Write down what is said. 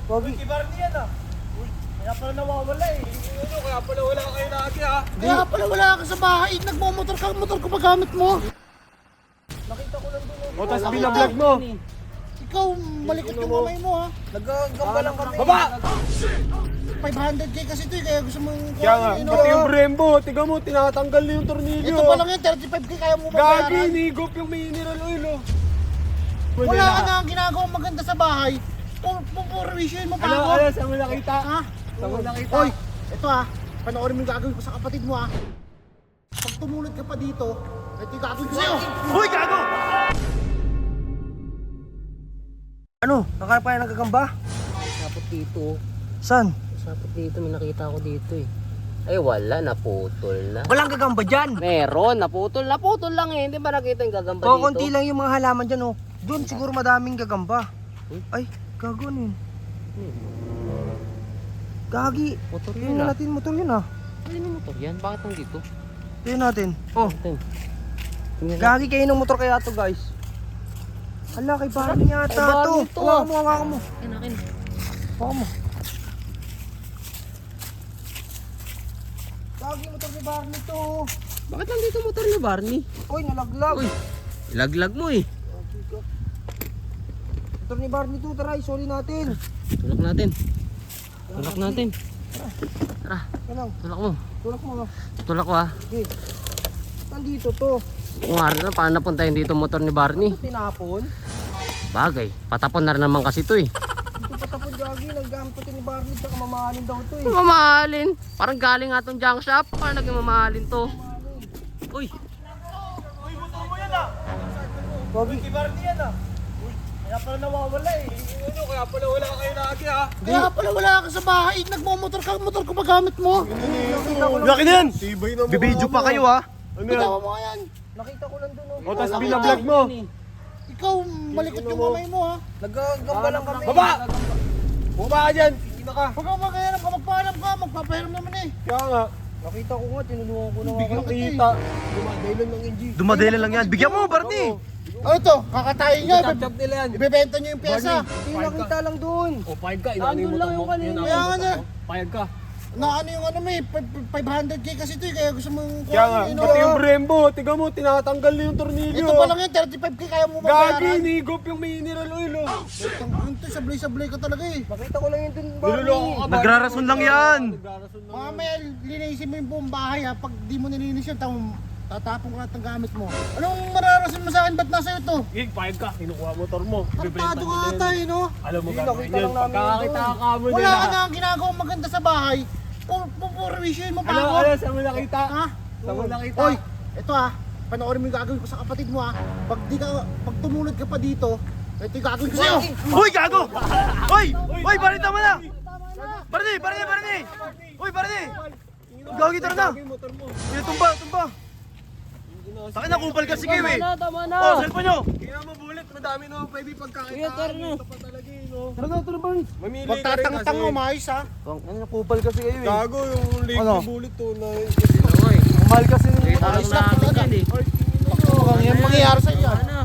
Pogi. Kibar niyan ah. Uy, kaya pala nawawala eh. Ano, kaya pala wala kayo lagi ah. Kaya pala wala ka sa bahay. Nagmamotor ka, motor ko magamit mo. Nakita ko lang doon. O, tapos binablog mo. Ikaw, malikot yung kamay mo ha. Nagagamba lang kami. Baba! 500k kasi ito eh, kaya gusto mong Kaya nga, pati yung Brembo, tiga mo, tinatanggal na yung tornilyo. Ito pa lang yun, 35k kaya mo Gagi, mabayaran. nigop yung mineral oil oh. Wala ka na ang ginagawang maganda sa bahay. Pupurwisyoin mo pa ako. Ano, saan mo nakita? Ha? Saan mo nakita? Hoy, ito ha. Panoorin mo yung gagawin ko sa kapatid mo ha. Pag tumulad ka pa dito, ito yung gagawin ko sa'yo. Uy, gago! Ano? Nakaya pa yan nagagamba? Sapot dito. Saan? Sapot dito, may nakita ko dito eh. Ay wala, naputol na. Walang gagamba dyan. Meron, naputol lang eh. Hindi ba nakita yung gagamba dito? Konti lang yung mga halaman dyan oh. Doon siguro madaming gagamba. Ay, gago ano yun? Gagi. Motor yun Tingnan ah. natin motor yun ah. Ano yung motor yan? Bakit nandito? Tingnan natin. Oh, Tingnan natin. gagi kayo ng motor kaya to guys. Hala, kay Barney yata Kay Barney to. to, Hawakan mo. Akin. Hawakan mo. Gagi motor ni Barney to. Bakit nandito motor ni Barney? Uy, nalaglag. Uy, ilaglag mo eh. Motor ni Barney to, tara, isoli natin. Tulak natin. Tulak natin. Tara, Ano? tulak mo. Tulak mo ah. Tulak ko ah. Okay. Nandito to. Kung nga rin, paano napunta yung dito motor ni Barney? Tinapon. Bagay, patapon na rin naman kasi to eh. Ito patapon gagi, naggamit to ni Barney, tsaka mamahalin daw to eh. Mamahalin. Parang galing nga tong junk shop. Parang naging mamahalin to. Uy, Uy, motor mo yan ah. Gagi. Kibar niyan ah. Uy, kaya pala nawawala eh. Ano, kaya pala wala kayo lagi ah. Kaya pala wala ka sa bahay. Nagmamotor ka, motor ko magamit mo. Laki na yan. Bibidyo pa kayo ah. Ano yan? Bitawa mo nga yan. Nakita ko lang doon O, tapos binablog mo. Ikaw, malikot yung kamay mo ha. Nagagamba lang kami. Baba! Baba ka dyan. Tingin ka. Huwag kang magkahiram ka, magpaalam ka. Magpapahiram naman eh. Kaya nga. Nakita ko nga, tinulungan ko na nga. Biglang Kita. Dumadailan ng NG. Dumadela lang yan. Bigyan mo, Barney. Ano ito? Kakatayin nyo. Chop nila yan. Ibebenta nyo yung pyesa. Yung nakita lang doon. O, 5 ka. Andun lang yung kanina. Kaya nga na. 5 ka. Na ano yung ano may 500k kasi ito eh. Kaya gusto mong Kaya nga, kuhanin, pati yung Brembo, tiga mo, tinatanggal na yung tornilyo. Ito pa lang yun, 35k kaya mo Gagi, mabayaran. nigop yung mineral oil oh. Ito, sablay-sablay ka talaga eh. Nakita ko lang yun doon. Niloloko ka ba? Nagrarason lang yan. Mamaya linisin mo yung buong bahay ha. Pag di mo nilinis yun, tatapong ka lahat ng gamit mo. Anong mararason mo sa akin? Ba't nasa ito? Gig, 5 ka, kinukuha motor mo. Tartado ka ata eh no? Alam mo Hindi, gagawin nakita yun. lang namin Pagkakakita yun ka mo Wala nila. ka na ang ginagawang maganda sa bahay. Pupurwisyoin mo pa Ano, ako. saan mo nakita? Ha? Saan mo nakita? Hoy, ito ha. Panoorin mo yung gagawin ko sa kapatid mo ha. Pag tumulad ka pa dito, ito yung gagawin ko sa'yo. Uy, gago! Uy! Uy, Barney, tama na! Barney! Uy, Barney! Gagi, tara na! Uy, tumba! Sakin na, kupal ka, sige, we! tama na. Oh, cellphone nyo! Kaya mo bulit, madami na pwede pagkakitaan. Kuya, tara na. Ito pa talaga eh, no? Tara, Barney. Mamili Huwag ka rin tatang-tang mo, maayos ha. Ano, napupal kasi kayo eh. Gago, yung link Ano? na bulit to na... Sino nga eh. Mahal kasi ng Kita lang namin yan eh. Ang mangyayari sa iyo. Ano?